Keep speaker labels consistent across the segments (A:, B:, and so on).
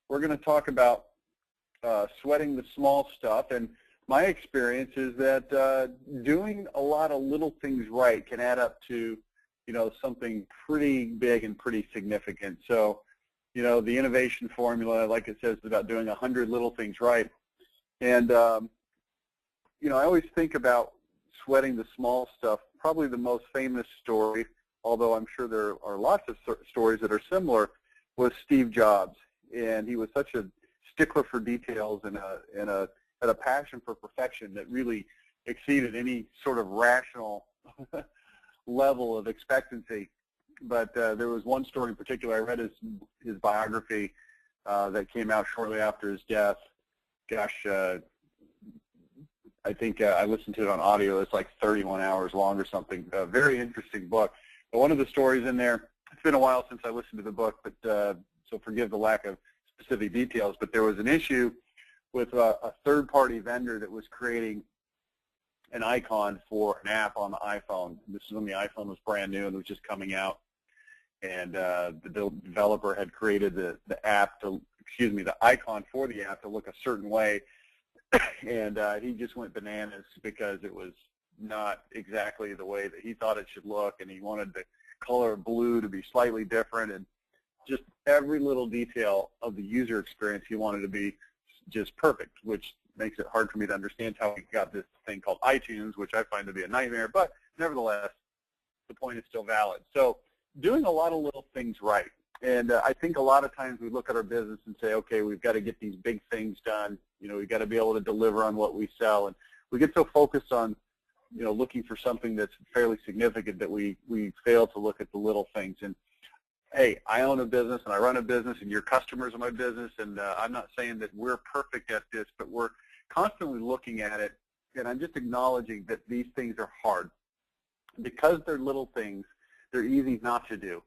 A: we're going to talk about sweating the small stuff. And my experience is that doing a lot of little things right can add up to, something pretty big and pretty significant. So, the innovation formula, like it says, is about doing 100 little things right. And, I always think about sweating the small stuff. Probably the most famous story, although I'm sure there are lots of stories that are similar, was Steve Jobs. And he was such a stickler for details and had a passion for perfection that really exceeded any sort of rational level of expectancy. But there was one story in particular. I read his biography that came out shortly after his death. Gosh, I think I listened to it on audio. It's like 31 hours long or something. A very interesting book. But one of the stories in there, it's been a while since I listened to the book, but so forgive the lack of specific details, but there was an issue with a third-party vendor that was creating an icon for an app on the iPhone. This is when the iPhone was brand new and it was just coming out. And the developer had created the icon for the app to look a certain way. And he just went bananas because it was not exactly the way that he thought it should look, and he wanted the color blue to be slightly different, and just every little detail of the user experience he wanted to be just perfect, which makes it hard for me to understand how he got this thing called iTunes, which I find to be a nightmare, but nevertheless, the point is still valid. So doing a lot of little things right. And I think a lot of times we look at our business and say, okay, we've got to get these big things done. We've got to be able to deliver on what we sell. And we get so focused on, looking for something that's fairly significant that we fail to look at the little things. And hey, I own a business and I run a business and your customers are my business, and I'm not saying that we're perfect at this, but we're constantly looking at it, and I'm just acknowledging that these things are hard. Because they're little things, they're easy not to do.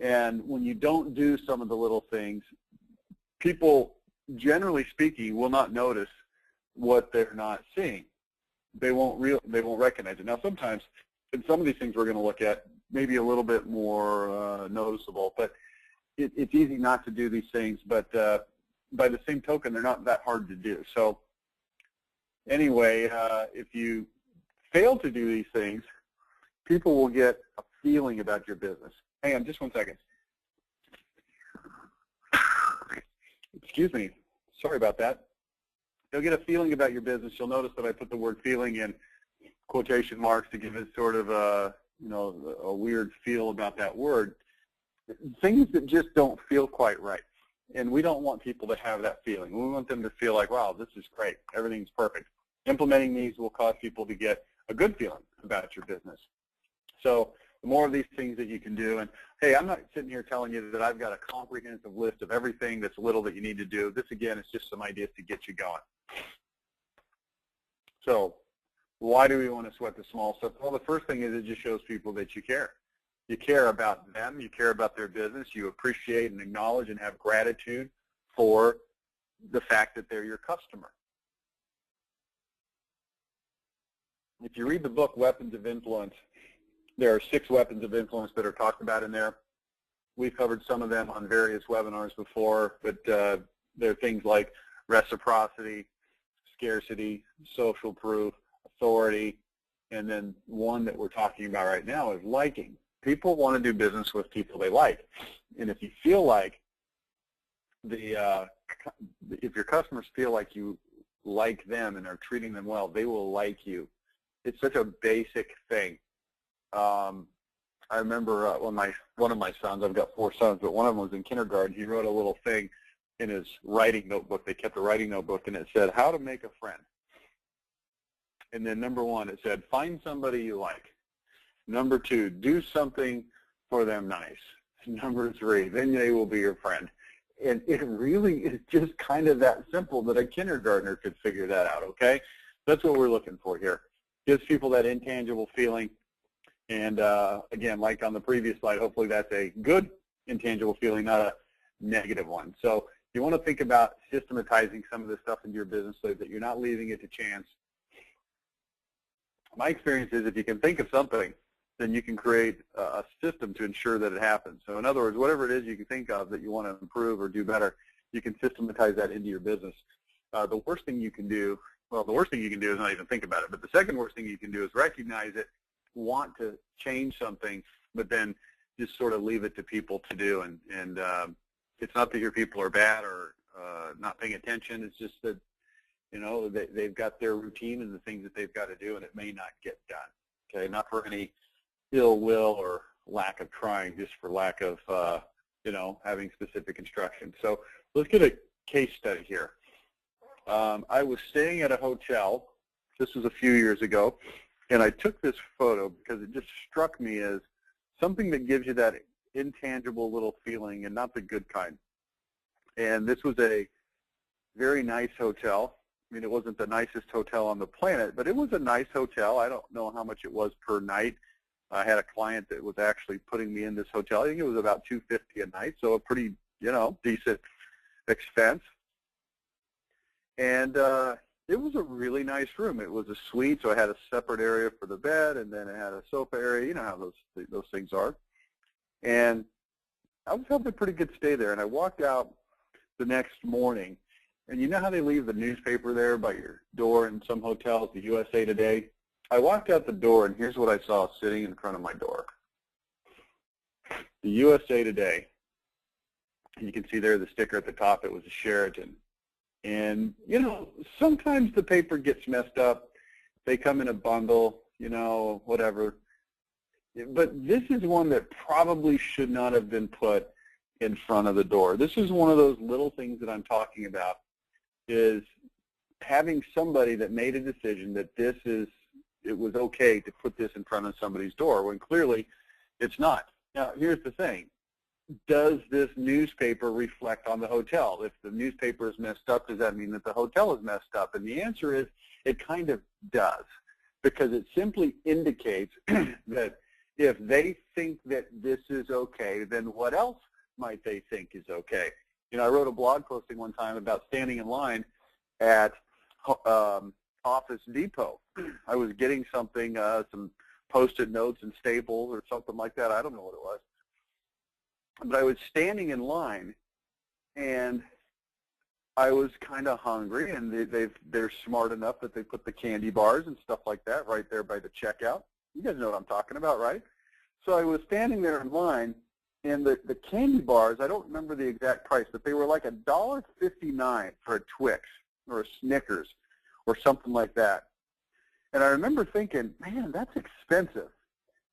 A: And when you don't do some of the little things, people, generally speaking, will not notice what they're not seeing. They won't recognize it. Now, sometimes, in some of these things we're going to look at, maybe a little bit more noticeable, but it's easy not to do these things. But by the same token, they're not that hard to do. So anyway, if you fail to do these things, people will get a feeling about your business. Hang on just one second. Excuse me. Sorry about that. They'll get a feeling about your business. You'll notice that I put the word feeling in quotation marks to give it sort of a weird feel about that word. Things that just don't feel quite right. And we don't want people to have that feeling. We want them to feel like, wow, this is great. Everything's perfect. Implementing these will cause people to get a good feeling about your business. So the more of these things that you can do, and hey, I'm not sitting here telling you that I've got a comprehensive list of everything that's little that you need to do. This, again, is just some ideas to get you going. So why do we want to sweat the small stuff? Well, the first thing is it just shows people that you care. You care about them. You care about their business. You appreciate and acknowledge and have gratitude for the fact that they're your customer. If you read the book, Weapons of Influence, there are 6 weapons of influence that are talked about in there. We've covered some of them on various webinars before, but there are things like reciprocity, scarcity, social proof, authority, and then one that we're talking about right now is liking. People want to do business with people they like. And if you feel like if your customers feel like you like them and are treating them well, they will like you. It's such a basic thing. I remember one of my sons, I've got 4 sons, but one of them was in kindergarten. He wrote a little thing in his writing notebook. They kept a writing notebook, and it said, how to make a friend. And then number 1, it said, find somebody you like. Number 2, do something for them nice. Number 3, then they will be your friend. And it really is just kind of that simple that a kindergartner could figure that out, okay? That's what we're looking for here. Gives people that intangible feeling. And again, like on the previous slide, hopefully that's a good intangible feeling, not a negative one. So you want to think about systematizing some of this stuff into your business so that you're not leaving it to chance. My experience is if you can think of something, then you can create a system to ensure that it happens. So in other words, whatever it is you can think of that you want to improve or do better, you can systematize that into your business. The worst thing you can do, well, the worst thing you can do is not even think about it, but the second worst thing you can do is recognize it, want to change something, but then just sort of leave it to people to do. And it's not that your people are bad or not paying attention. It's just that, you know, they've got their routine and the things that they've got to do, and it may not get done. Okay, not for any ill will or lack of trying, just for lack of, you know, having specific instructions. So let's get a case study here. I was staying at a hotel. This was a few years ago, and I took this photo because it just struck me as something that gives you that intangible little feeling, and not the good kind. And this was a very nice hotel. I mean, it wasn't the nicest hotel on the planet, but it was a nice hotel. I don't know how much it was per night. I had a client that was actually putting me in this hotel. I think it was about $250 a night, so a pretty, you know, decent expense. And it was a really nice room. It was a suite, so I had a separate area for the bed, and then it had a sofa area. You know how those things are. And I was having a pretty good stay there, and I walked out the next morning, and you know how they leave the newspaper there by your door in some hotels, the USA Today? I walked out the door, and here's what I saw sitting in front of my door. The USA Today. You can see there the sticker at the top. It was a Sheraton. And, you know, sometimes the paper gets messed up. They come in a bundle, you know, whatever. But this is one that probably should not have been put in front of the door. This is one of those little things that I'm talking about, is having somebody that made a decision that it was okay to put this in front of somebody's door when clearly it's not. Now, here's the thing. Does this newspaper reflect on the hotel? If the newspaper is messed up, does that mean that the hotel is messed up? And the answer is it kind of does, because it simply indicates that if they think that this is okay, then what else might they think is okay? You know, I wrote a blog posting one time about standing in line at Office Depot. I was getting something, some Post-it notes and staples or something like that. I don't know what it was. But I was standing in line, and I was kind of hungry, and they're smart enough that they put the candy bars and stuff like that right there by the checkout. You guys know what I'm talking about, right? So I was standing there in line, and the candy bars, I don't remember the exact price, but they were like $1.59 for a Twix or a Snickers or something like that. And I remember thinking, man, that's expensive.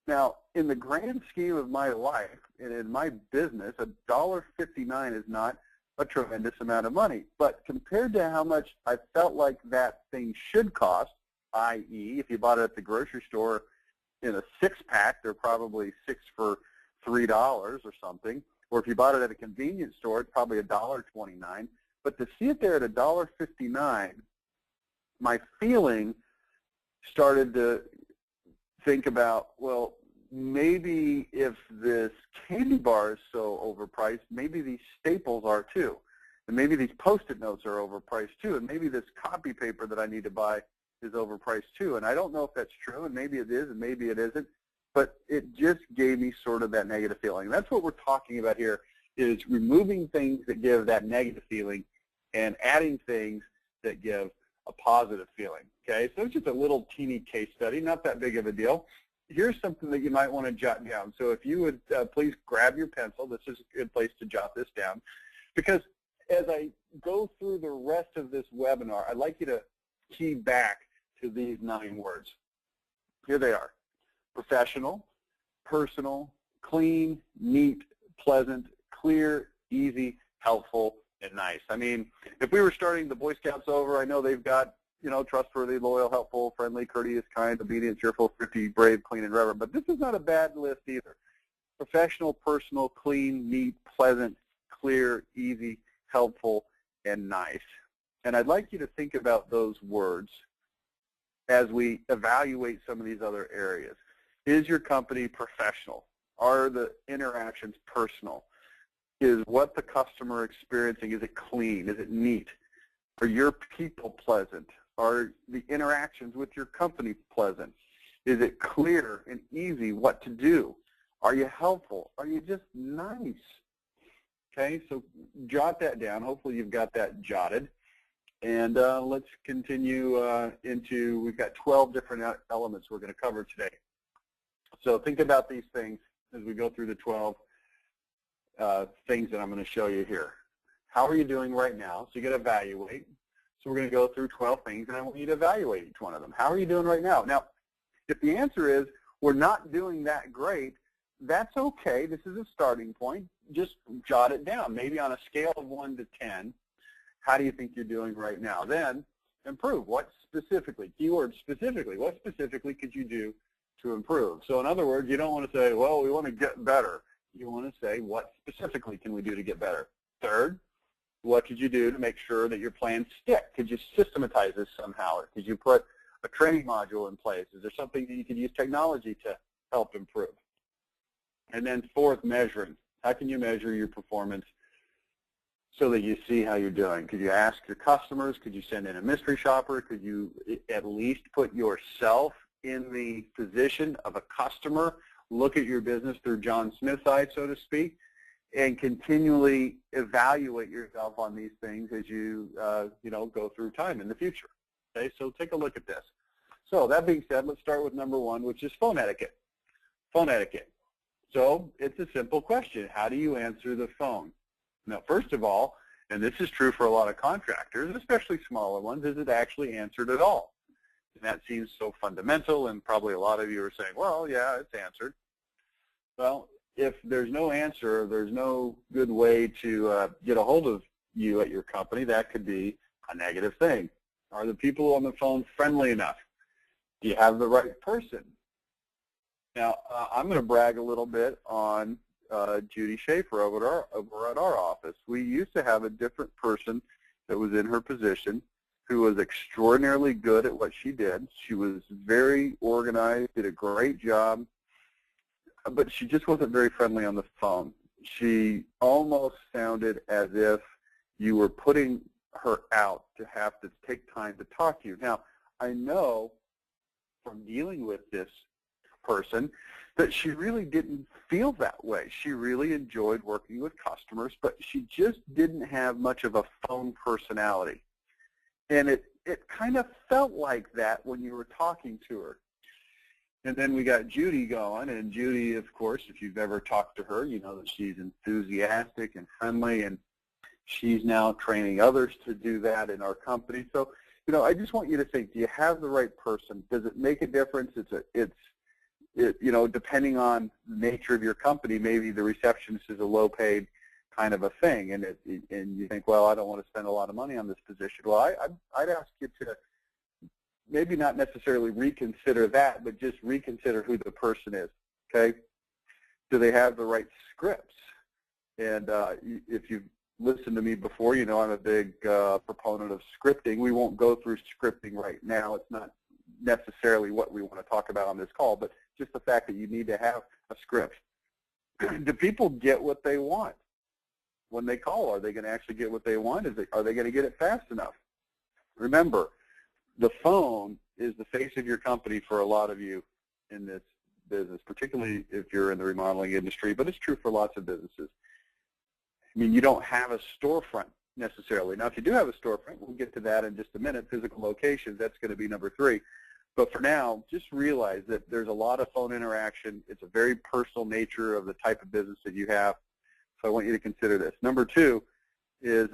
A: Now, in the grand scheme of my life and in my business, $1.59 is not a tremendous amount of money. But compared to how much I felt like that thing should cost, i.e., if you bought it at the grocery store in a six-pack, they're probably 6 for $3 or something. Or if you bought it at a convenience store, it's probably $1.29. But to see it there at $1.59, my feeling started to think about, well, maybe if this candy bar is so overpriced, maybe these staples are too. And maybe these Post-it notes are overpriced too. And maybe this copy paper that I need to buy is overpriced too. And I don't know if that's true, and maybe it is, and maybe it isn't. But it just gave me sort of that negative feeling. That's what we're talking about here, is removing things that give that negative feeling and adding things that give a positive feeling. Okay, so it's just a little teeny case study, not that big of a deal. Here's something that you might want to jot down. So if you would please grab your pencil, this is a good place to jot this down, because as I go through the rest of this webinar, I'd like you to key back to these 9 words. Here they are: professional, personal, clean, neat, pleasant, clear, easy, helpful, and nice. I mean, if we were starting the Boy Scouts over, I know they've got, you know, trustworthy, loyal, helpful, friendly, courteous, kind, obedient, cheerful, thrifty, brave, clean, and reverent. But this is not a bad list either. Professional, personal, clean, neat, pleasant, clear, easy, helpful, and nice. And I'd like you to think about those words as we evaluate some of these other areas. Is your company professional? Are the interactions personal? Is what the customer experiencing, is it clean? Is it neat? Are your people pleasant? Are the interactions with your company pleasant? Is it clear and easy what to do? Are you helpful? Are you just nice? Okay, so jot that down. Hopefully you've got that jotted. And let's continue into, we've got 12 different elements we're going to cover today. So think about these things as we go through the 12 things that I'm going to show you here. How are you doing right now? So you got to evaluate. So we're going to go through 12 things, and I want you to evaluate each one of them. How are you doing right now? Now, if the answer is we're not doing that great, that's okay. This is a starting point. Just jot it down. Maybe on a scale of 1 to 10, how do you think you're doing right now? Then improve. What specifically? Keyword specifically. What specifically could you do to improve? So in other words, you don't want to say, well, we want to get better. You want to say, what specifically can we do to get better? Third, what could you do to make sure that your plans stick? Could you systematize this somehow? Or could you put a training module in place? Is there something that you could use technology to help improve? And then fourth, measuring. How can you measure your performance so that you see how you're doing? Could you ask your customers? Could you send in a mystery shopper? Could you at least put yourself in the position of a customer, look at your business through John Smith's eyes, so to speak, and continually evaluate yourself on these things as you, go through time in the future? Okay, so take a look at this. So that being said, let's start with number one, which is phone etiquette. Phone etiquette. So it's a simple question. How do you answer the phone? Now, first of all, and this is true for a lot of contractors, especially smaller ones, is it actually answered at all? And that seems so fundamental, and probably a lot of you are saying, well, yeah, it's answered. Well, if there's no answer, there's no good way to get a hold of you at your company, that could be a negative thing. Are the people on the phone friendly enough? Do you have the right person? Now, I'm going to brag a little bit on Judy Schaefer over at our office. We used to have a different person that was in her position who was extraordinarily good at what she did. She was very organized, did a great job, but she just wasn't very friendly on the phone. She almost sounded as if you were putting her out to have to take time to talk to you. Now, I know from dealing with this person that she really didn't feel that way. She really enjoyed working with customers, but she just didn't have much of a phone personality. And it kind of felt like that when you were talking to her. And then we got Judy going, and Judy, of course, if you've ever talked to her, you know that she's enthusiastic and friendly, and she's now training others to do that in our company. So, I just want you to think, do you have the right person? Does it make a difference? Depending on the nature of your company, maybe the receptionist is a low-paid kind of a thing, and you think, well, I don't want to spend a lot of money on this position. Well, I'd ask you to maybe not necessarily reconsider that, but just reconsider who the person is, okay? Do they have the right scripts? And if you've listened to me before, I'm a big proponent of scripting. We won't go through scripting right now. It's not necessarily what we want to talk about on this call, but just the fact that you need to have a script. Do people get what they want when they call? Are they going to actually get what they want? Are they going to get it fast enough? Remember, the phone is the face of your company for a lot of you in this business, particularly if you're in the remodeling industry, but it's true for lots of businesses. I mean, you don't have a storefront necessarily. Now, if you do have a storefront, we'll get to that in just a minute, physical locations, that's going to be number 3. But for now, just realize that there's a lot of phone interaction. It's a very personal nature of the type of business that you have. So I want you to consider this. Number 2 is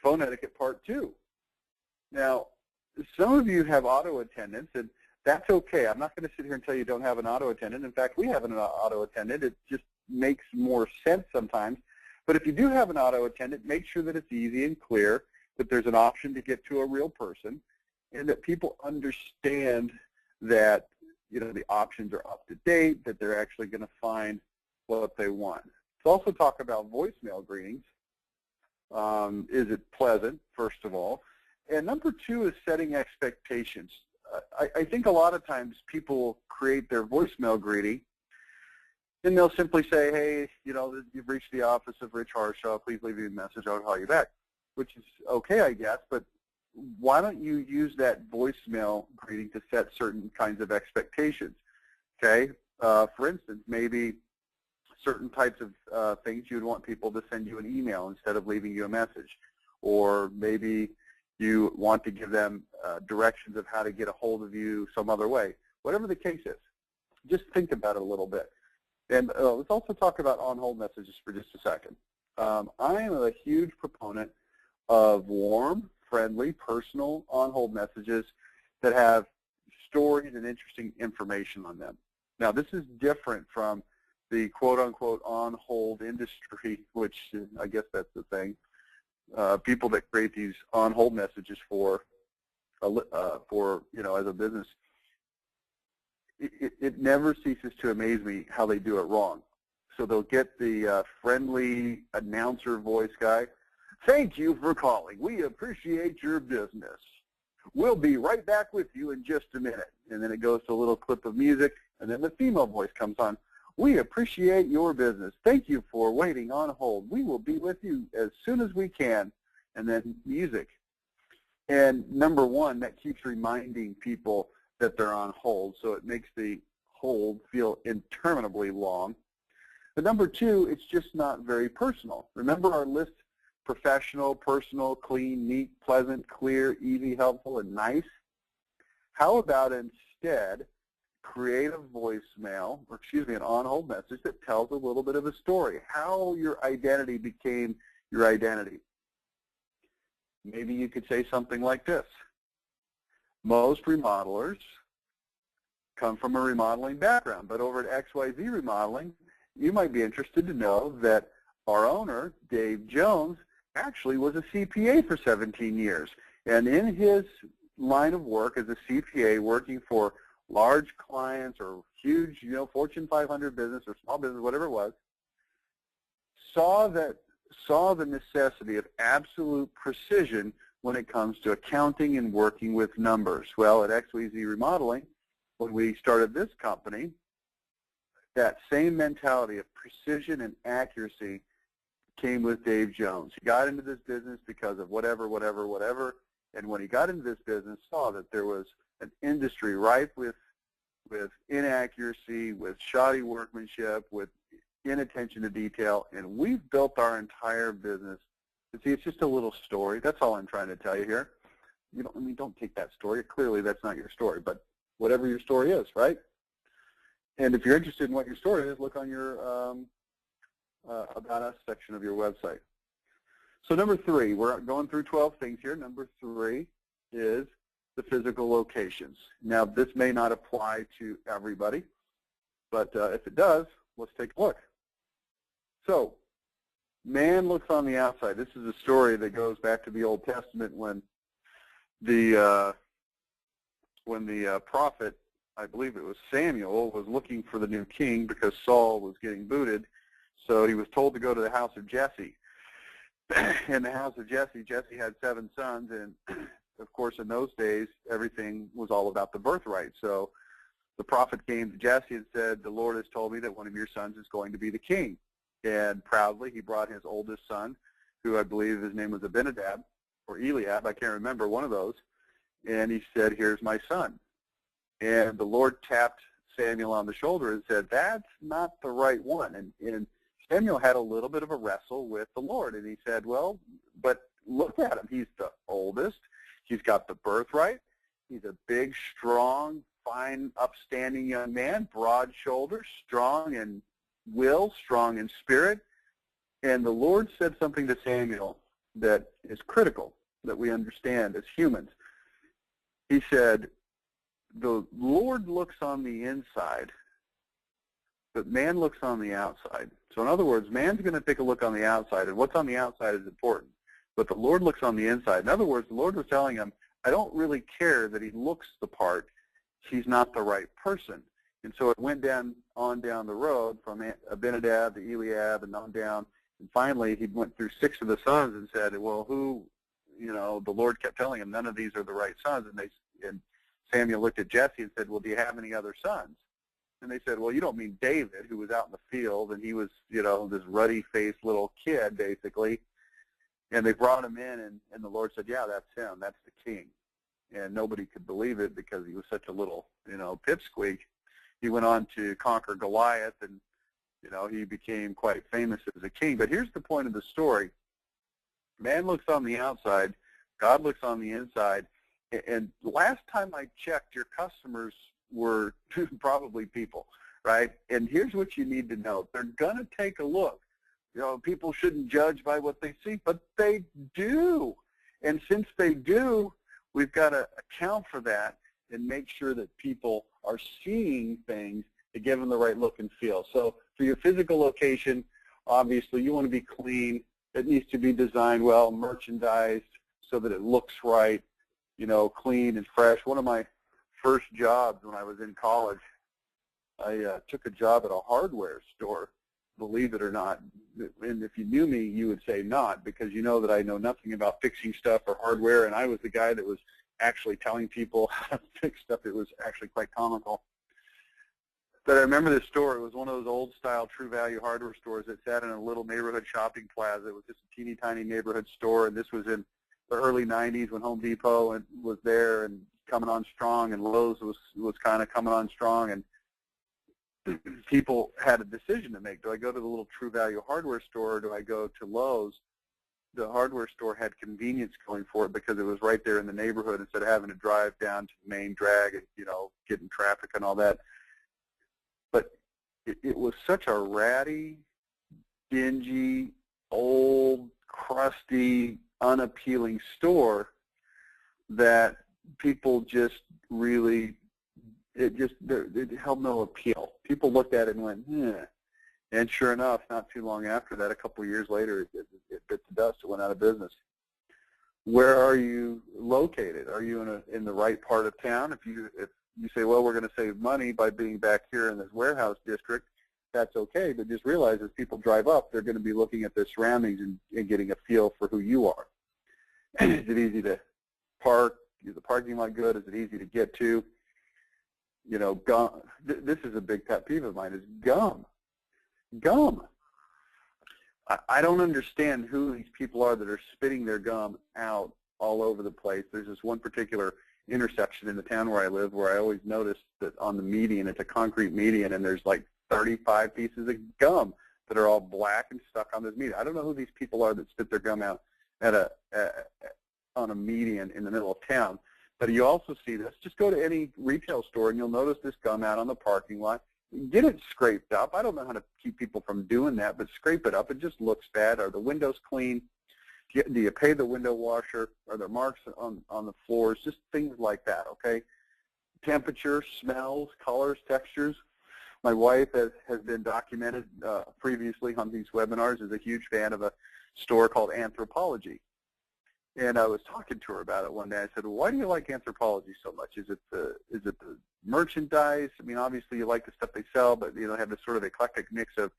A: phone etiquette part 2. Now, some of you have auto attendants, and that's okay. I'm not going to sit here and tell you don't have an auto attendant. In fact, we have an auto attendant. It just makes more sense sometimes. But if you do have an auto attendant, make sure that it's easy and clear, that there's an option to get to a real person, and that people understand that the options are up to date, that they're actually going to find what they want. Let's also talk about voicemail greetings. Is it pleasant, first of all? And number 2 is setting expectations. I think a lot of times people create their voicemail greeting, and they'll simply say, hey, you've reached the office of Rich Harshaw. Please leave me a message. I'll call you back, which is okay, I guess, but why don't you use that voicemail greeting to set certain kinds of expectations, okay? For instance, maybe certain types of things you would want people to send you an email instead of leaving you a message. Or maybe you want to give them directions of how to get a hold of you some other way. Whatever the case is, just think about it a little bit. And let's also talk about on-hold messages for just a second. I am a huge proponent of warm, friendly, personal on-hold messages that have stories and interesting information on them. Now, this is different from the quote-unquote on-hold industry, which I guess that's the thing. People that create these on-hold messages for as a business. It never ceases to amaze me how they do it wrong. So they'll get the friendly announcer voice guy. Thank you for calling. We appreciate your business. We'll be right back with you in just a minute. And then it goes to a little clip of music, and then the female voice comes on. We appreciate your business. Thank you for waiting on hold. We will be with you as soon as we can. And then music. And number one, that keeps reminding people that they're on hold, so it makes the hold feel interminably long. But number two, it's just not very personal. Remember our list: professional, personal, clean, neat, pleasant, clear, easy, helpful, and nice? How about instead create a voicemail, or excuse me, an on-hold message that tells a little bit of a story, how your identity became your identity. Maybe you could say something like this. Most remodelers come from a remodeling background, but over at XYZ Remodeling, you might be interested to know that our owner, Dave Jones, actually was a CPA for 17 years. And in his line of work as a CPA, working for large clients or huge, Fortune 500 business or small business, whatever it was, saw the necessity of absolute precision when it comes to accounting and working with numbers. Well, at XYZ Remodeling, when we started this company, that same mentality of precision and accuracy came with Dave Jones. He got into this business because of whatever, and when he got into this business, saw that there was an industry rife with inaccuracy, with shoddy workmanship, with inattention to detail, and we've built our entire business. And see, it's just a little story. That's all I'm trying to tell you here. Don't take that story. Clearly, that's not your story, but whatever your story is, right? And if you're interested in what your story is, look on your About Us section of your website. So number three, we're going through 12 things here. Number three is the physical locations. Now, this may not apply to everybody, but if it does, let's take a look. So, man looks on the outside. This is a story that goes back to the Old Testament when the prophet, I believe it was Samuel, was looking for the new king because Saul was getting booted. So he was told to go to the house of Jesse. In the house of Jesse, Jesse had 7 sons, and of course in those days everything was all about the birthright. So the prophet came to Jesse and said, the Lord has told me that one of your sons is going to be the king. And proudly he brought his oldest son, who I believe his name was Abinadab or Eliab, I can't remember, one of those, and he said, here's my son. And the Lord tapped Samuel on the shoulder and said, that's not the right one. And Samuel had a little bit of a wrestle with the Lord, and he said, well, but look at him. He's the oldest. He's got the birthright. He's a big, strong, fine, upstanding young man, broad shoulders, strong in will, strong in spirit. And the Lord said something to Samuel that is critical, that we understand as humans. He said, the Lord looks on the inside, but man looks on the outside. So in other words, man's going to take a look on the outside, and what's on the outside is important. But the Lord looks on the inside. In other words, the Lord was telling him, I don't really care that he looks the part. He's not the right person. And so it went on down the road from Abinadab to Eliab and on down. And finally, he went through 6 of the sons and said, well, the Lord kept telling him, none of these are the right sons. And Samuel looked at Jesse and said, well, do you have any other sons? And they said, well, you don't mean David, who was out in the field, and he was, this ruddy-faced little kid, basically. And they brought him in, and the Lord said, yeah, that's him. That's the king. And nobody could believe it because he was such a little, pipsqueak. He went on to conquer Goliath and You know, he became quite famous as a king. But here's the point of the story. Man looks on the outside, God looks on the inside. And last time I checked, your customers were probably people, right? And here's what you need to know. They're going to take a look. You know, people shouldn't judge by what they see, but they do. And since they do, we've got to account for that and make sure that people are seeing things to give them the right look and feel. So for your physical location, obviously you want to be clean. It needs to be designed well, merchandised so that it looks right, you know, clean and fresh. One of my first jobs when I was in college, I took a job at a hardware store, believe it or not. And if you knew me, you would say not, because you know that I know nothing about fixing stuff or hardware, and I was the guy that was actually telling people how to fix stuff. It was actually quite comical. But I remember this store. It was one of those old-style True Value hardware stores that sat in a little neighborhood shopping plaza. It was just a teeny tiny neighborhood store, and this was in the early 90s when Home Depot was there and coming on strong, and Lowe's was kind of coming on strong, and people had a decision to make. Do I go to the little True Value hardware store, or do I go to Lowe's? The hardware store had convenience going for it because it was right there in the neighborhood instead of having to drive down to the main drag and, you know, get in traffic and all that. But it was such a ratty, dingy, old, crusty, unappealing store that people just really, it held no appeal. People looked at it and went, eh. And sure enough, not too long after that, a couple of years later, it bit the dust. It went out of business. Where are you located? Are you in the right part of town? If you say, well, we're going to save money by being back here in this warehouse district, that's okay. But just realize as people drive up, they're going to be looking at their surroundings and getting a feel for who you are. Is it easy to park? Is the parking lot good? Is it easy to get to? You know, gum. This is a big pet peeve of mine, is gum. Gum. I don't understand who these people are that are spitting their gum out all over the place. There's this one particular intersection in the town where I live where I always notice that on the median, it's a concrete median, and there's like 35 pieces of gum that are all black and stuck on this median. I don't know who these people are that spit their gum out on a median in the middle of town. But you also see this. Just go to any retail store and you'll notice this gum out on the parking lot. Get it scraped up. I don't know how to keep people from doing that, but scrape it up. It just looks bad. Are the windows clean? Do you pay the window washer? Are there marks on the floors? Just things like that, okay? Temperature, smells, colors, textures. My wife has been documented previously on these webinars, is a huge fan of a store called Anthropologie. And I was talking to her about it one day. I said, well, why do you like Anthropologie so much? Is it the merchandise? I mean, obviously you like the stuff they sell, but you know, have this sort of eclectic mix of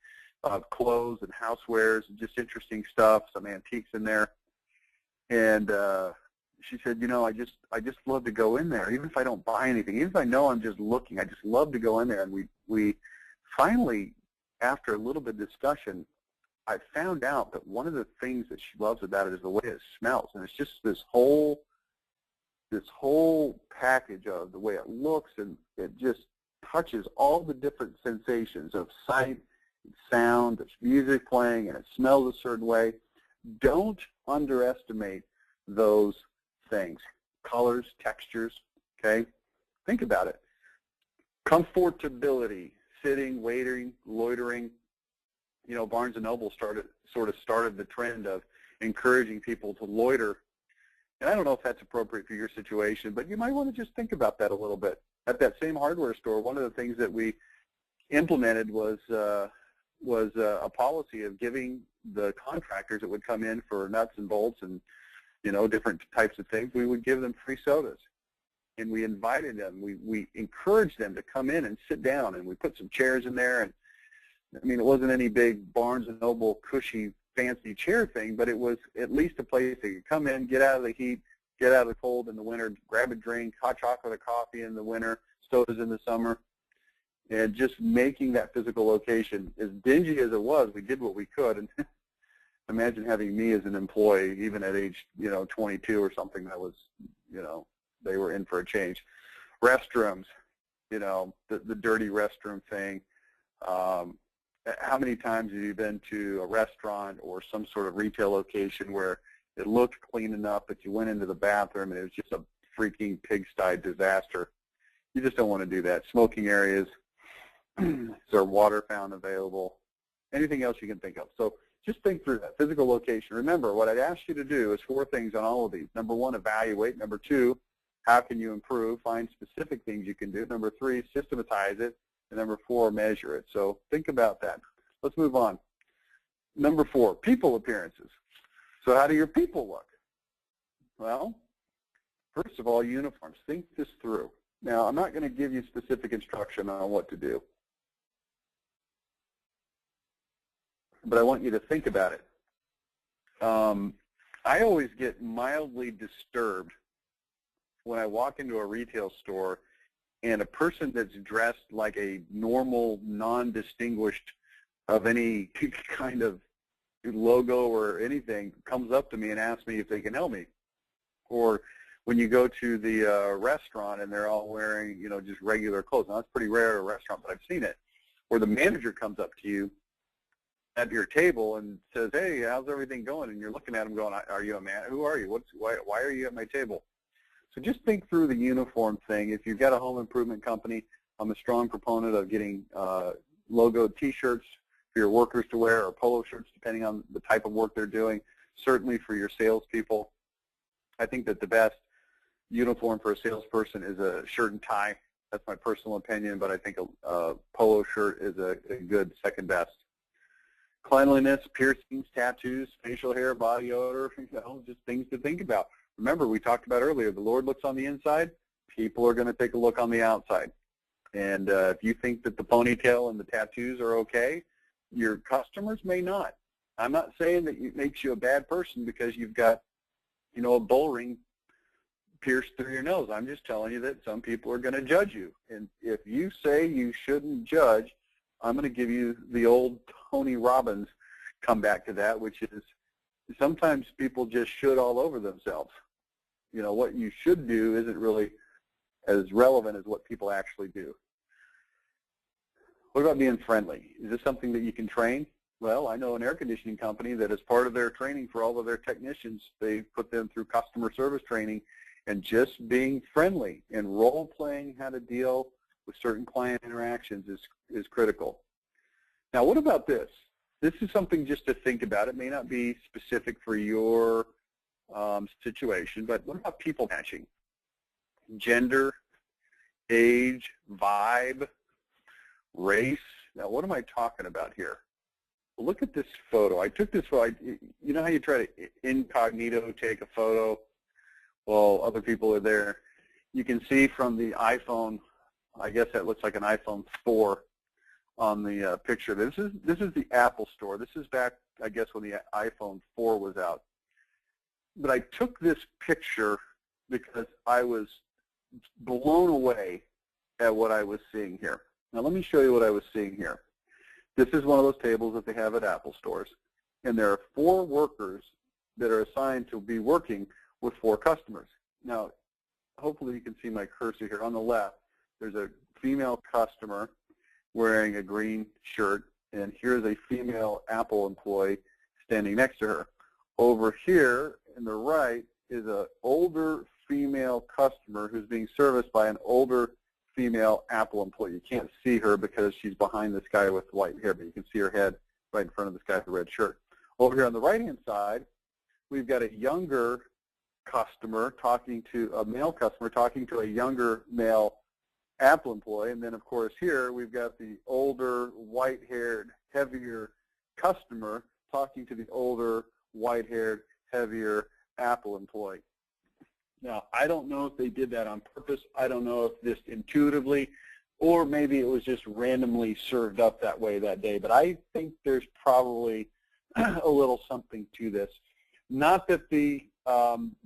A: clothes and housewares and just interesting stuff, some antiques in there. And she said, you know, I just love to go in there, even if I don't buy anything, even if I know I'm just looking, I just love to go in there. And we finally, after a little bit of discussion, I found out that one of the things that she loves about it is the way it smells, and it's just this whole package of the way it looks, and it just touches all the different sensations of sight, sound, there's music playing, and it smells a certain way. Don't underestimate those things. Colors, textures, okay? Think about it. Comfortability, sitting, waiting, loitering. You know, Barnes & Noble started the trend of encouraging people to loiter. And I don't know if that's appropriate for your situation, but you might want to just think about that a little bit. At that same hardware store, one of the things that we implemented was a policy of giving the contractors that would come in for nuts and bolts and, you know, different types of things, we would give them free sodas. And we invited them, we encouraged them to come in and sit down, and we put some chairs in there. And I mean, it wasn't any big Barnes & Noble cushy, fancy chair thing, but it was at least a place that you could come in, get out of the heat, get out of the cold in the winter, grab a drink, hot chocolate or coffee in the winter, sodas in the summer, and just making that physical location, as dingy as it was, we did what we could. And imagine having me as an employee, even at age, you know, 22 or something, that was, you know, they were in for a change. Restrooms, you know, the dirty restroom thing. how many times have you been to a restaurant or some sort of retail location where it looked clean enough, but you went into the bathroom and it was just a freaking pigsty disaster? You just don't want to do that. Smoking areas, is there water fountain available? Anything else you can think of. So just think through that. Physical location. Remember, what I'd ask you to do is 4 things on all of these. Number 1, evaluate. Number 2, how can you improve? Find specific things you can do. Number 3, systematize it. And number 4, measure it. So think about that. Let's move on. Number 4, people appearances. So how do your people look? Well, first of all, uniforms. Think this through. Now, I'm not going to give you specific instruction on what to do, but I want you to think about it. I always get mildly disturbed when I walk into a retail store and a person that's dressed like a normal, non-distinguished of any kind of logo or anything comes up to me and asks me if they can help me. Or when you go to the restaurant and they're all wearing, just regular clothes. Now, that's pretty rare at a restaurant, but I've seen it. Or the manager comes up to you at your table and says, "Hey, how's everything going?" And you're looking at him going, "Are you a man? Who are you? Why are you at my table?" So just think through the uniform thing. If you've got a home improvement company, I'm a strong proponent of getting logoed T-shirts for your workers to wear, or polo shirts, depending on the type of work they're doing. Certainly for your salespeople, I think that the best uniform for a salesperson is a shirt and tie. That's my personal opinion, but I think a polo shirt is a good second best. Cleanliness, piercings, tattoos, facial hair, body odor, just things to think about. Remember, we talked about earlier, the Lord looks on the inside, people are going to take a look on the outside. And if you think that the ponytail and the tattoos are okay, your customers may not. I'm not saying that it makes you a bad person because you've got, a bull ring pierced through your nose. I'm just telling you that some people are going to judge you. And if you say you shouldn't judge, I'm going to give you the old Tony Robbins comeback to that, which is sometimes people just should all over themselves. What you should do isn't really as relevant as what people actually do. What about being friendly? Is this something that you can train? Well, I know an air conditioning company that as part of their training for all of their technicians, they put them through customer service training, and just being friendly and role-playing how to deal with certain client interactions is critical. Now, what about this? This is something just to think about. It may not be specific for your situation, but what about people matching? Gender, age, vibe, race. Now, what am I talking about here? Look at this photo. I took this photo. You know how you try to incognito take a photo while other people are there? You can see from the iPhone, I guess that looks like an iPhone 4 on the picture. This is the Apple Store. This is back, I guess, when the iPhone 4 was out. But I took this picture because I was blown away at what I was seeing here. Now let me show you what I was seeing here. This is one of those tables that they have at Apple stores, and there are 4 workers that are assigned to be working with 4 customers. Now, hopefully you can see my cursor here. On the left, there's a female customer wearing a green shirt, and here's a female Apple employee standing next to her. Over here in the right is an older female customer who's being serviced by an older female Apple employee. You can't see her because she's behind this guy with white hair, but you can see her head right in front of this guy with the red shirt. Over here on the right-hand side, we've got a younger customer talking to a male customer talking to a younger male Apple employee. And then, of course, here we've got the older, white-haired, heavier customer talking to the older, white-haired, heavier Apple employee. Now, I don't know if they did that on purpose. I don't know if this intuitively, or maybe it was just randomly served up that way that day. But I think there's probably a little something to this. Not that the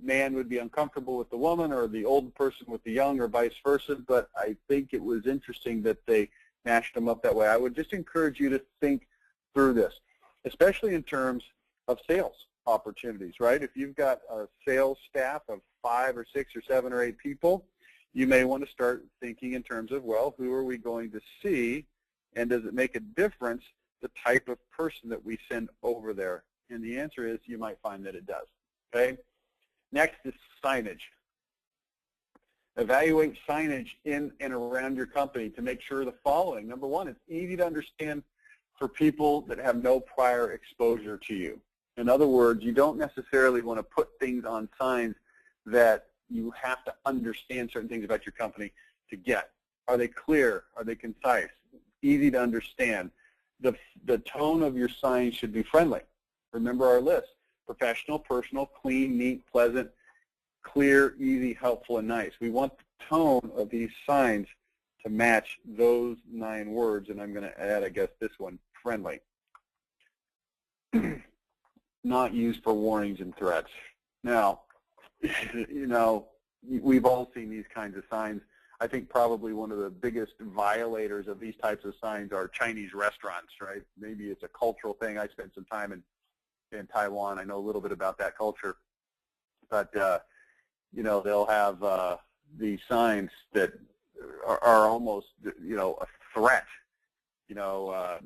A: man would be uncomfortable with the woman or the old person with the young or vice versa, but I think it was interesting that they matched them up that way. I would just encourage you to think through this, especially in terms of sales opportunities, right? If you've got a sales staff of 5 or 6 or 7 or 8 people, you may want to start thinking in terms of, well, who are we going to see, and does it make a difference the type of person that we send over there? And the answer is you might find that it does. Okay? Next is signage. Evaluate signage in and around your company to make sure the following. Number one, it's easy to understand for people that have no prior exposure to you. In other words, you don't necessarily want to put things on signs that you have to understand certain things about your company to get. Are they clear? Are they concise? Easy to understand. The tone of your sign should be friendly. Remember our list: professional, personal, clean, neat, pleasant, clear, easy, helpful, and nice. We want the tone of these signs to match those 9 words, and I'm going to add, I guess, this one, friendly. Not used for warnings and threats. Now, you know, we've all seen these kinds of signs. I think probably one of the biggest violators of these types of signs are Chinese restaurants, right? Maybe it's a cultural thing. I spent some time in Taiwan. I know a little bit about that culture. But, you know, they'll have these signs that are almost, you know, a threat. You know,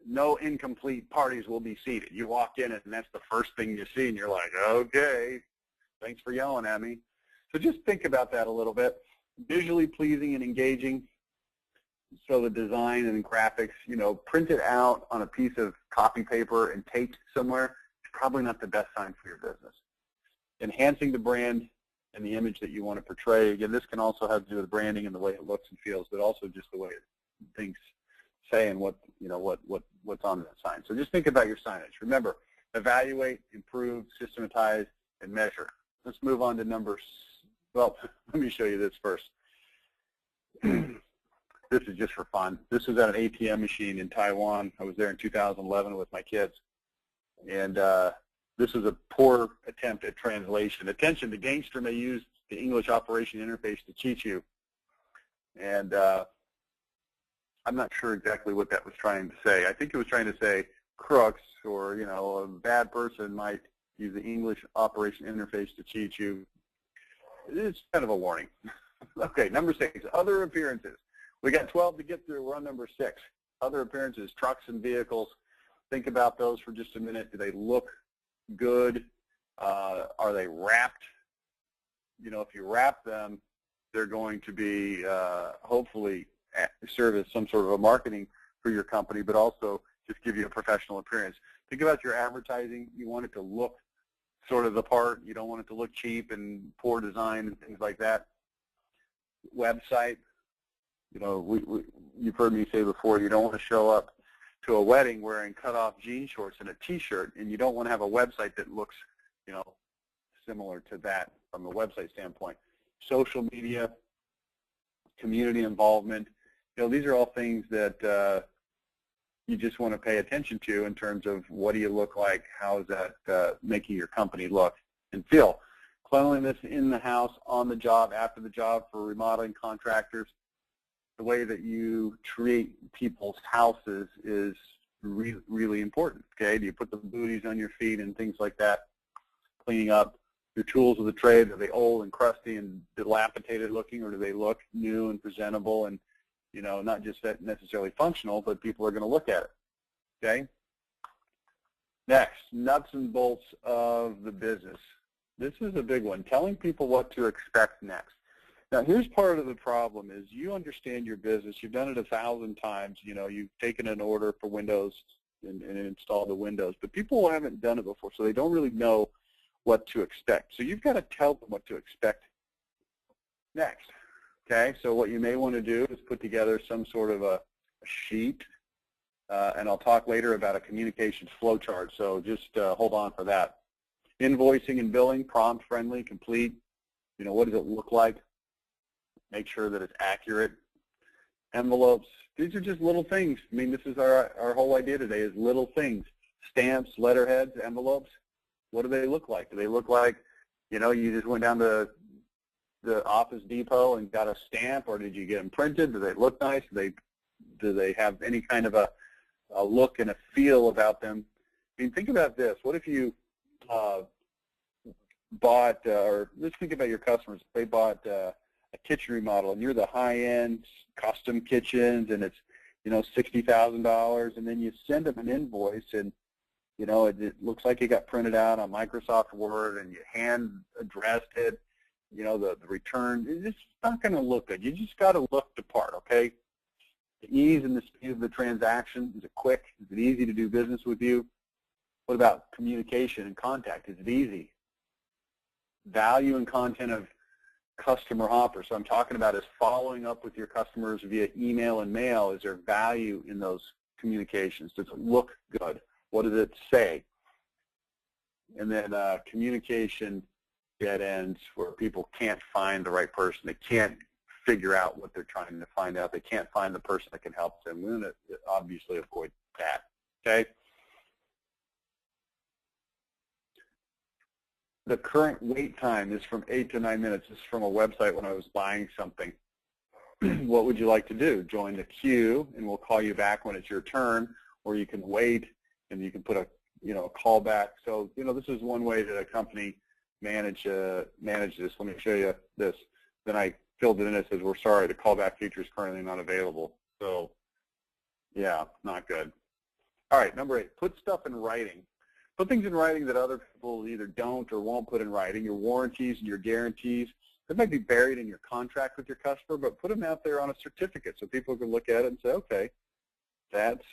A: no incomplete parties will be seated. You walk in and that's the first thing you see, and you're like, okay, thanks for yelling at me. So just think about that a little bit. Visually pleasing and engaging. So the design and graphics, you know, print it out on a piece of copy paper and taped somewhere is probably not the best sign for your business. Enhancing the brand and the image that you want to portray. Again, this can also have to do with branding and the way it looks and feels, but also just the way things say and what, you know, what's on that sign. So just think about your signage. Remember, evaluate, improve, systematize, and measure. Let's move on to number. Well, let me show you this first. This is just for fun. This is at an ATM machine in Taiwan. I was there in 2011 with my kids. And this is a poor attempt at translation. Attention, the gangster may use the English operation interface to cheat you. And I'm not sure exactly what that was trying to say. I think it was trying to say crooks, or, you know, a bad person might use the English operation interface to cheat you. It's kind of a warning. Okay, number 6, other appearances. We got 12 to get through. We're on number 6. Other appearances, trucks and vehicles. Think about those for just a minute. Do they look good? Are they wrapped? You know, if you wrap them, they're going to be hopefully serve as some sort of a marketing for your company, but also just give you a professional appearance. Think about your advertising. You want it to look sort of the part. You don't want it to look cheap and poor design and things like that. Website, you know, you've heard me say before, you don't want to show up to a wedding wearing cut-off jean shorts and a T-shirt, and you don't want to have a website that looks, you know, similar to that from a website standpoint. Social media, community involvement, you know, these are all things that you just want to pay attention to in terms of what do you look like, how is that making your company look and feel. Cleanliness in the house, on the job, after the job for remodeling contractors. The way that you treat people's houses is really important, okay? Do you put the booties on your feet and things like that? Cleaning up your tools of the trade, are they old and crusty and dilapidated looking, or do they look new and presentable and, you know, not just that necessarily functional, but people are going to look at it, okay? Next, nuts and bolts of the business. This is a big one, telling people what to expect next. Now, here's part of the problem is you understand your business. You've done it 1,000 times. You know, you've taken an order for Windows and installed the Windows, but people haven't done it before, so they don't really know what to expect. So you've got to tell them what to expect next. Okay, so what you may want to do is put together some sort of a sheet, and I'll talk later about a communications flow chart, so just hold on for that. Invoicing and billing, prompt, friendly, complete. You know, what does it look like? Make sure that it's accurate. Envelopes, these are just little things. I mean, this is our whole idea today is little things. Stamps, letterheads, envelopes, what do they look like? Do they look like, you know, you just went down to the Office Depot and got a stamp, or did you get them printed? Do they look nice? Do they have any kind of a look and a feel about them? I mean, think about this. What if you bought, or let's think about your customers. If they bought a kitchen remodel, and you're the high-end custom kitchens, and it's, $60,000, and then you send them an invoice, and it looks like it got printed out on Microsoft Word, and you hand addressed it. The return, it's just not going to look good. You just got to look the part, okay? The ease and the speed of the transaction, is it quick? Is it easy to do business with you? What about communication and contact? Is it easy? Value and content of customer offer. So I'm talking about is following up with your customers via email and mail. Is there value in those communications? Does it look good? What does it say? And then communication dead ends where people can't find the right person. They can't figure out what they're trying to find out. They can't find the person that can help them. We're going to obviously avoid that, okay? The current wait time is from 8 to 9 minutes. This is from a website when I was buying something. What would you like to do? Join the queue, and we'll call you back when it's your turn, or you can wait, and you can put a call back. So this is one way that a company manage this. Let me show you this. Then I filled it in. It says, we're sorry, the callback feature is currently not available. So yeah, not good. All right, number 8, put stuff in writing. Put things in writing that other people either don't or won't put in writing. Your warranties and your guarantees, that might be buried in your contract with your customer, but put them out there on a certificate so people can look at it and say, okay, that's,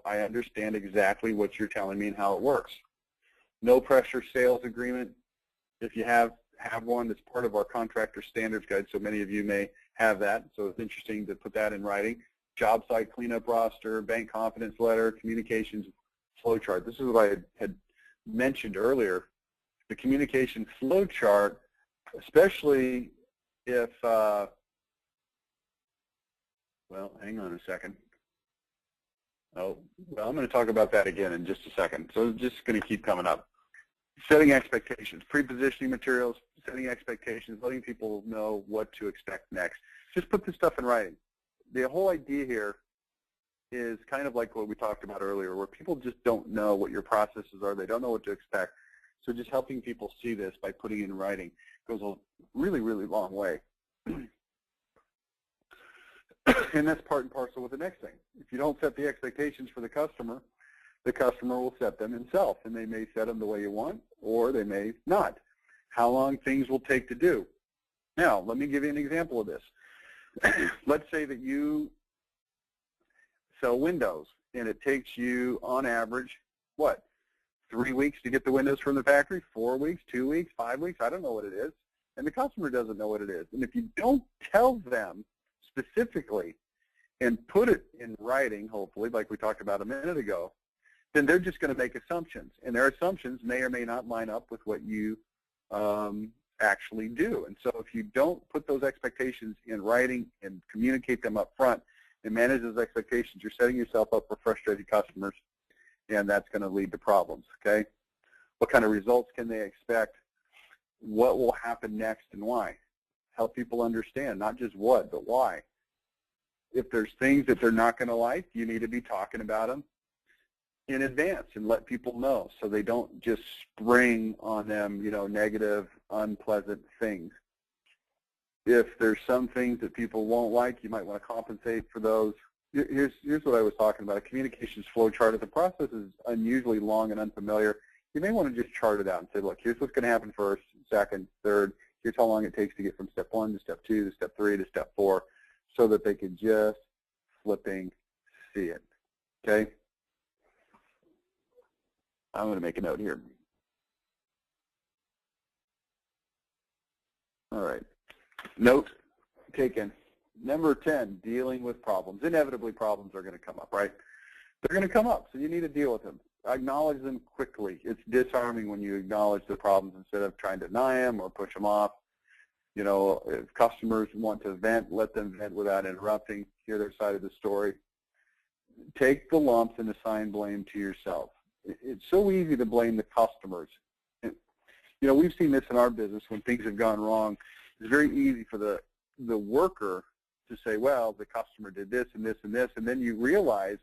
A: I understand exactly what you're telling me and how it works. No pressure sales agreement. If you have one, that's part of our contractor standards guide, so many of you may have that, so it's interesting to put that in writing. Job site cleanup roster, bank confidence letter, communications flow chart. This is what I had mentioned earlier. The communication flow chart, especially if, well, hang on a second. Oh, well, I'm going to talk about that again in just a second. So it's just going to keep coming up. Setting expectations, pre-positioning materials, setting expectations, letting people know what to expect next. Just put this stuff in writing. The whole idea here is kind of like what we talked about earlier, where people just don't know what your processes are. They don't know what to expect. So just helping people see this by putting it in writing goes a really, really long way. And that's part and parcel with the next thing. If you don't set the expectations for the customer will set them himself, and they may set them the way you want, or they may not. How long things will take to do. Now, let me give you an example of this. Let's say that you sell windows, and it takes you, on average, what, 3 weeks to get the windows from the factory, 4 weeks, 2 weeks, 5 weeks, I don't know what it is, and the customer doesn't know what it is. And if you don't tell them specifically and put it in writing, hopefully, like we talked about a minute ago, then they're just going to make assumptions, and their assumptions may or may not line up with what you actually do. And so if you don't put those expectations in writing and communicate them up front and manage those expectations, you're setting yourself up for frustrated customers, and that's going to lead to problems, okay? What kind of results can they expect? What will happen next and why? Help people understand, not just what, but why. If there's things that they're not going to like, you need to be talking about them in advance and let people know so they don't just spring on them, negative, unpleasant things. If there's some things that people won't like, you might want to compensate for those. Here's what I was talking about. A communications flow chart. If the process is unusually long and unfamiliar, you may want to just chart it out and say, look, here's what's going to happen first, second, third. Here's how long it takes to get from step 1 to step 2 to step 3 to step 4, so that they can just flipping see it, okay? I'm going to make a note here. All right. Note taken. Number 10, dealing with problems. Inevitably, problems are going to come up, right? They're going to come up, so you need to deal with them. Acknowledge them quickly. It's disarming when you acknowledge the problems instead of trying to deny them or push them off. If customers want to vent, let them vent without interrupting, hear their side of the story. Take the lumps and assign blame to yourself. It's so easy to blame the customers. We've seen this in our business when things have gone wrong. It's very easy for the worker to say, well, the customer did this and this and this, and then you realize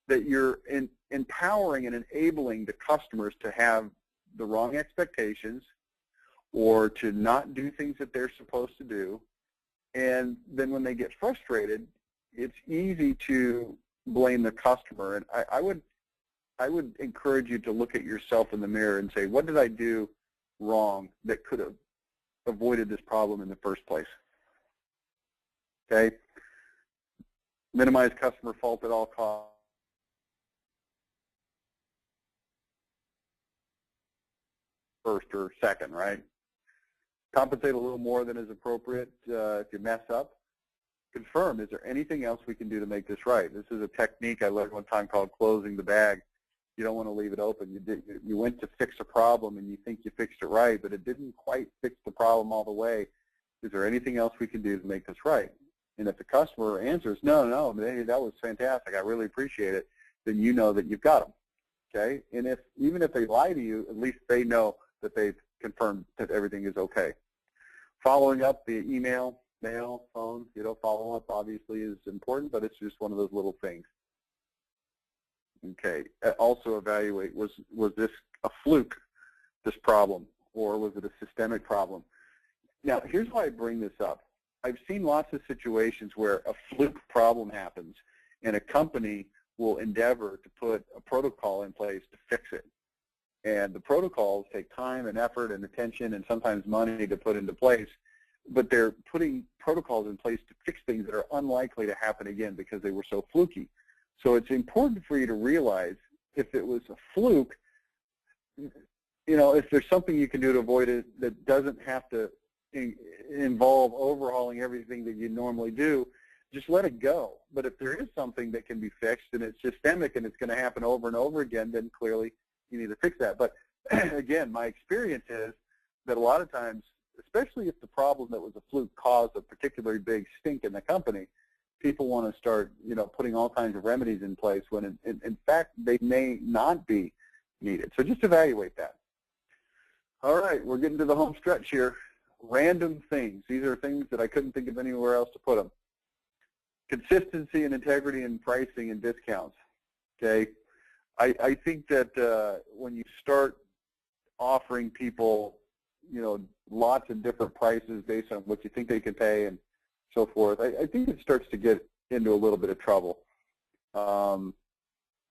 A: that you're empowering and enabling the customers to have the wrong expectations or to not do things that they're supposed to do. And then when they get frustrated, it's easy to blame the customer, and I would encourage you to look at yourself in the mirror and say, what did I do wrong that could have avoided this problem in the first place? Okay? Minimize customer fault at all costs. First or second, right? Compensate a little more than is appropriate if you mess up. Confirm, is there anything else we can do to make this right? This is a technique I learned one time called closing the bag. You don't want to leave it open. You went to fix a problem and you think you fixed it right, but it didn't quite fix the problem all the way. Is there anything else we can do to make this right? And if the customer answers, no, that was fantastic, I really appreciate it, then you know that you've got them, okay? And even if they lie to you, at least they know that they've confirmed that everything is okay. Following up via email, mail, phone, follow-up obviously is important, but it's just one of those little things. Okay, also evaluate, was this a fluke, this problem, or was it a systemic problem? Now, here's why I bring this up. I've seen lots of situations where a fluke problem happens and a company will endeavor to put a protocol in place to fix it. And the protocols take time and effort and attention and sometimes money to put into place, but they're putting protocols in place to fix things that are unlikely to happen again because they were so fluky. So it's important for you to realize if it was a fluke, if there's something you can do to avoid it that doesn't have to involve overhauling everything that you normally do, just let it go. But if there is something that can be fixed and it's systemic and it's going to happen over and over again, then clearly you need to fix that. But again, my experience is that a lot of times, especially if the problem that was a fluke caused a particularly big stink in the company, people want to start, putting all kinds of remedies in place when in fact they may not be needed. So just evaluate that. All right, we're getting to the home stretch here. Random things. These are things that I couldn't think of anywhere else to put them. Consistency and integrity in pricing and discounts. Okay, I think that when you start offering people, lots of different prices based on what you think they can pay and so forth, I think it starts to get into a little bit of trouble.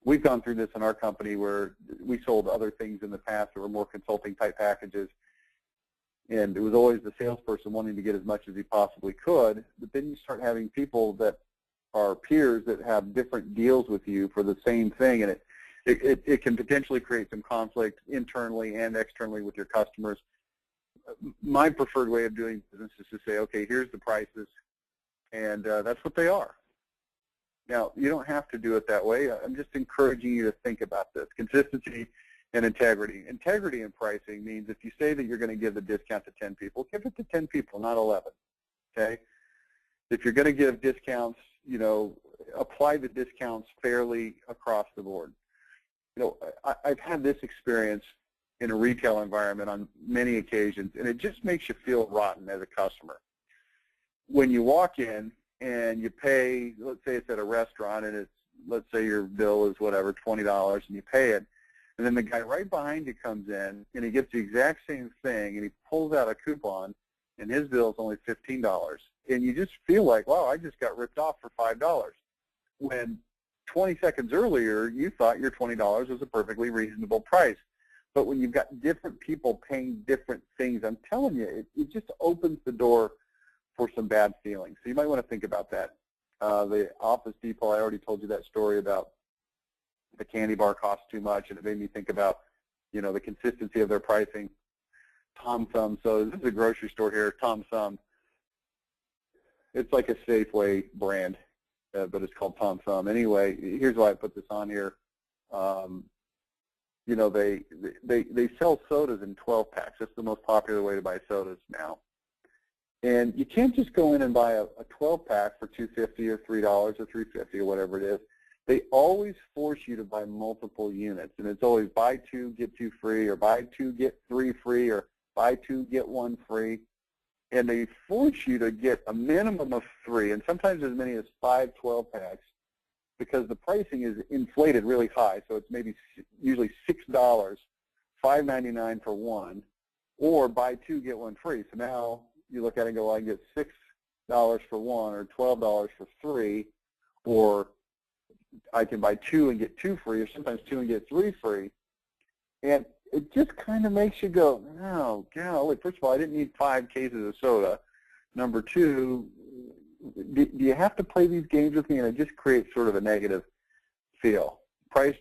A: We've gone through this in our company where we sold other things in the past that were more consulting type packages, and it was always the salesperson wanting to get as much as he possibly could, but then you start having people that are peers that have different deals with you for the same thing, and it can potentially create some conflict internally and externally with your customers. My preferred way of doing business is to say, okay, here's the prices, and that's what they are. Now, you don't have to do it that way. I'm just encouraging you to think about this. Consistency and integrity. Integrity in pricing means if you say that you're going to give the discount to 10 people, give it to 10 people, not 11, okay? If you're going to give discounts, apply the discounts fairly across the board. I've had this experience in a retail environment on many occasions, and it just makes you feel rotten as a customer. When you walk in and you pay, let's say it's at a restaurant, and let's say your bill is whatever, $20, and you pay it, and then the guy right behind you comes in, and he gets the exact same thing, and he pulls out a coupon, and his bill is only $15. And you just feel like, wow, I just got ripped off for $5. When 20 seconds earlier, you thought your $20 was a perfectly reasonable price. But when you've got different people paying different things, I'm telling you, it just opens the door for some bad feelings. So you might want to think about that. The Office Depot, I already told you that story about the candy bar costs too much, and it made me think about, the consistency of their pricing. Tom Thumb, so this is a grocery store here, Tom Thumb. It's like a Safeway brand, but it's called Tom Thumb. Anyway, here's why I put this on here. They sell sodas in 12 packs. That's the most popular way to buy sodas now. And you can't just go in and buy a 12 pack for $2.50 or $3 or $3.50 or whatever it is. They always force you to buy multiple units, and it's always buy two, get two free, or buy two, get three free, or buy two, get one free. And they force you to get a minimum of 3, and sometimes as many as 5 12 packs, because the pricing is inflated really high. So it's maybe usually $6, $5.99 for one, or buy two, get one free. So now you look at it and go, well, I can get $6 for one or $12 for 3, or I can buy 2 and get 2 free, or sometimes 2 and get 3 free. And it just kind of makes you go, oh, golly, first of all, I didn't need 5 cases of soda. Number 2, do you have to play these games with me? And it just creates sort of a negative feel. Price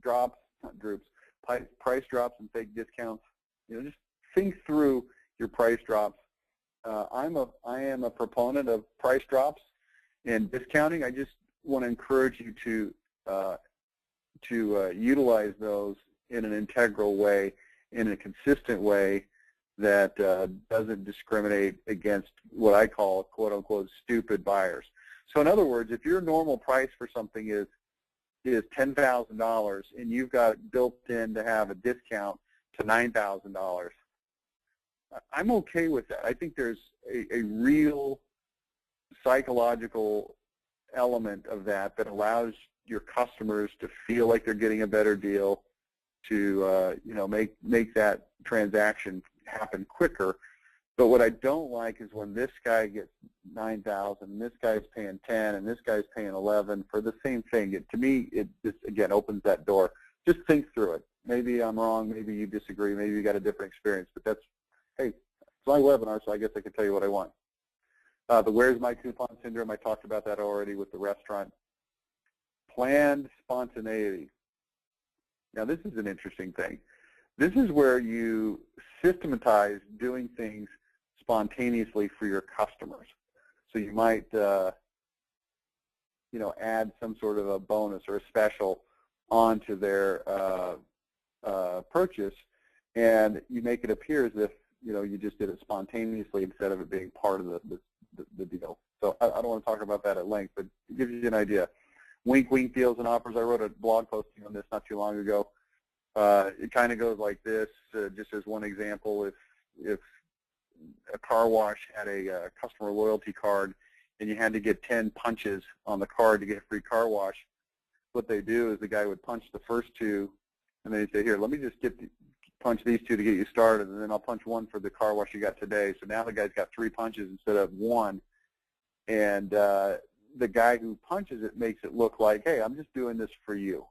A: drops and fake discounts. Just think through your price drops. I am a proponent of price drops and discounting. I just want to encourage you to utilize those in an integral way, in a consistent way that doesn't discriminate against what I call quote-unquote stupid buyers. So in other words, if your normal price for something is $10,000 and you've got it built in to have a discount to $9,000, I'm okay with that. I think there's a real psychological element of that allows your customers to feel like they're getting a better deal, to make that transaction happen quicker. But what I don't like is when this guy gets $9,000, and this guy's paying $10,000, and this guy's paying $11,000 for the same thing. To me, it just again opens that door. Just think through it. Maybe I'm wrong. Maybe you disagree. Maybe you got a different experience. But that's, hey, it's my webinar, so I guess I can tell you what I want. The where's my coupon syndrome, I talked about that already with the restaurant. Planned spontaneity. Now this is an interesting thing. This is where you systematize doing things spontaneously for your customers. So you might add some sort of a bonus or a special onto their purchase, and you make it appear as if you just did it spontaneously instead of it being part of the deal. So I don't want to talk about that at length, but it gives you an idea. Wink, wink deals and offers. I wrote a blog posting on this not too long ago. It kind of goes like this, just as one example. If a car wash had a customer loyalty card and you had to get 10 punches on the card to get a free car wash, what they do is the guy would punch the first 2, and then he'd say, here, let me just punch these 2 to get you started, and then I'll punch 1 for the car wash you got today. So now the guy's got 3 punches instead of 1, and the guy who punches it makes it look like, hey, I'm just doing this for you.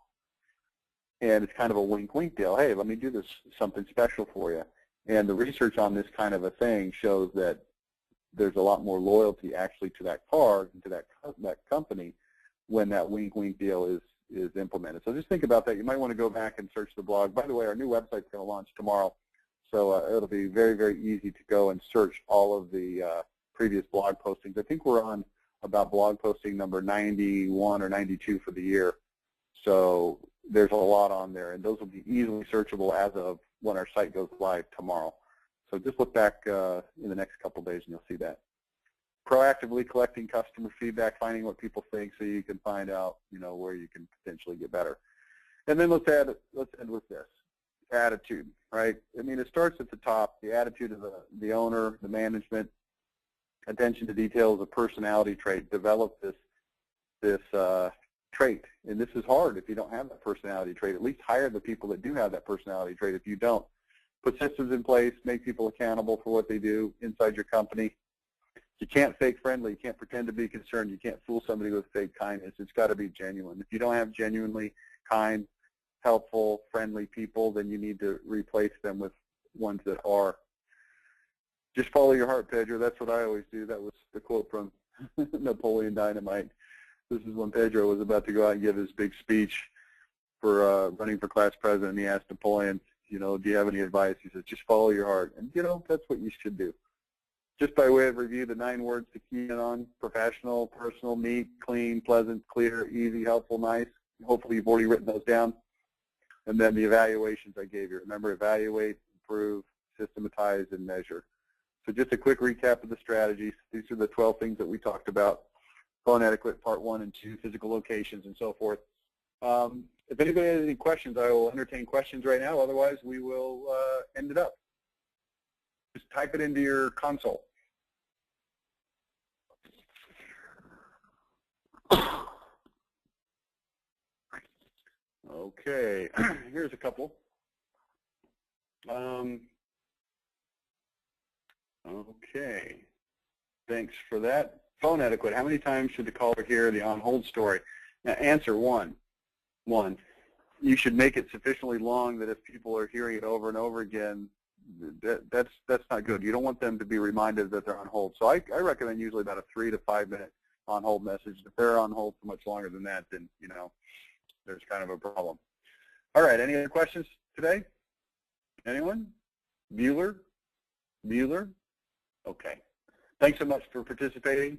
A: And it's kind of a wink-wink deal. Hey, let me do this, something special for you. And the research on this kind of a thing shows that there's a lot more loyalty actually to that card and to that company when that wink-wink deal is implemented. So just think about that. You might want to go back and search the blog. By the way, our new website's going to launch tomorrow, so it'll be very, very easy to go and search all of the previous blog postings. I think we're on about blog posting number 91 or 92 for the year. So there's a lot on there, and those will be easily searchable as of when our site goes live tomorrow. So just look back in the next couple of days and you'll see that. Proactively collecting customer feedback, finding what people think so you can find out, where you can potentially get better. And then let's end with this, attitude, right? I mean, it starts at the top, the attitude of the owner, the management, attention to detail is a personality trait. Develop this trait, and this is hard if you don't have that personality trait. At least hire the people that do have that personality trait. If you don't, put systems in place, make people accountable for what they do inside your company. You can't fake friendly. You can't pretend to be concerned. You can't fool somebody with fake kindness. It's got to be genuine. If you don't have genuinely kind, helpful, friendly people, then you need to replace them with ones that are. Just follow your heart, Pedro. That's what I always do. That was the quote from Napoleon Dynamite. This is when Pedro was about to go out and give his big speech for running for class president, and he asked Napoleon, do you have any advice? He says, just follow your heart. And, that's what you should do. Just by way of review, the 9 words to key in on: professional, personal, neat, clean, pleasant, clear, easy, helpful, nice. Hopefully you've already written those down. And then the evaluations I gave you. Remember, evaluate, improve, systematize, and measure. So just a quick recap of the strategies. These are the 12 things that we talked about. Phone etiquette, part 1 and 2, physical locations, and so forth. If anybody has any questions, I will entertain questions right now. Otherwise, we will end it up. Just type it into your console. Okay, here's a couple. Okay, thanks for that. phone etiquette. How many times should the caller hear the on-hold story? Now, answer one. You should make it sufficiently long that if people are hearing it over and over again, that's not good. You don't want them to be reminded that they're on hold. So I recommend usually about a 3 to 5 minute on-hold message. If they're on hold for much longer than that, then, you know, there's kind of a problem. All right, any other questions today? Anyone? Bueller? Okay. Thanks so much for participating.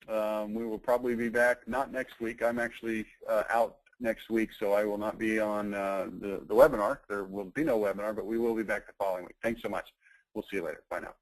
A: We will probably be back, not next week. I'm actually out next week, so I will not be on the webinar. There will be no webinar, but we will be back the following week. Thanks so much. We'll see you later. Bye now.